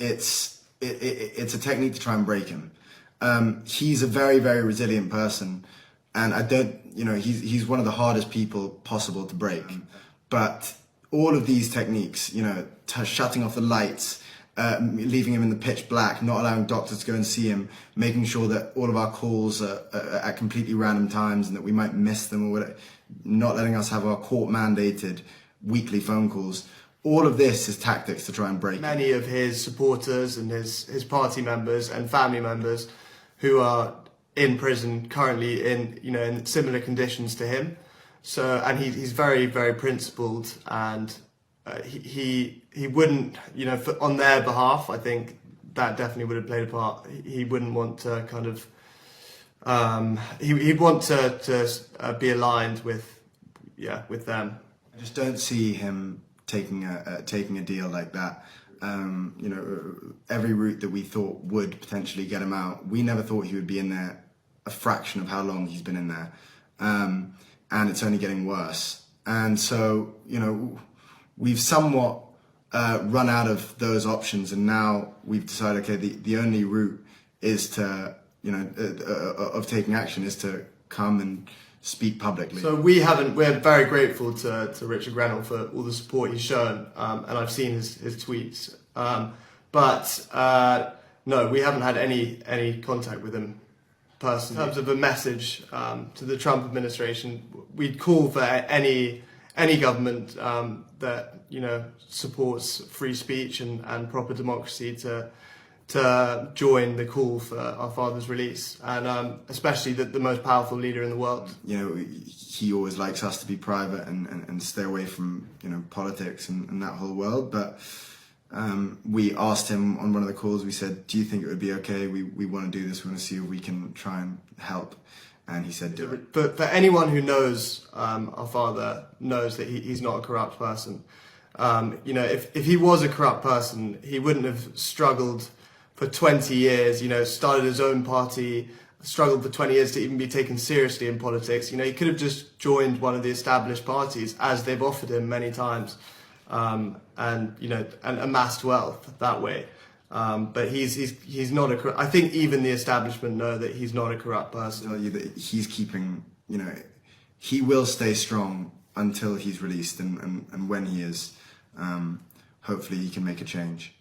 it's a technique to try and break him. He's a very, very resilient person, and he's one of the hardest people possible to break. But all of these techniques, shutting off the lights, leaving him in the pitch black, not allowing doctors to go and see him, making sure that all of our calls are at completely random times and that we might miss them, or whatever, not letting us have our court-mandated weekly phone calls. All of this is tactics to try and break him. Many of his supporters and his party members and family members who are in prison currently in similar conditions to him. So, and he's very, very principled, and he wouldn't, on their behalf, I think that definitely would have played a part. He wouldn't want to kind of, he'd want to be aligned with them. I just don't see him taking a deal like that. Every route that we thought would potentially get him out, we never thought he would be in there a fraction of how long he's been in there. And it's only getting worse. And so, we've somewhat run out of those options, and now we've decided, okay, the only route is to, of taking action is to come and speak publicly. So we're very grateful to Richard Grenell for all the support he's shown, and I've seen his tweets. But no, we haven't had any contact with him personally. In terms of a message to the Trump administration, we'd call for any government that supports free speech and proper democracy to join the call for our father's release, and especially the most powerful leader in the world. He always likes us to be private and stay away from politics and that whole world. But we asked him on one of the calls, we said, do you think it would be okay? We want to do this, we want to see if we can try and help. And he said, do it. But for anyone who knows our father, knows that he's not a corrupt person. If he was a corrupt person, he wouldn't have struggled for 20 years, started his own party, struggled for 20 years to even be taken seriously in politics. He could have just joined one of the established parties, as they've offered him many times, and amassed wealth that way. But he's not I think even the establishment know that he's not a corrupt person. I'll tell you that he's keeping, he will stay strong until he's released, and when he is, hopefully he can make a change.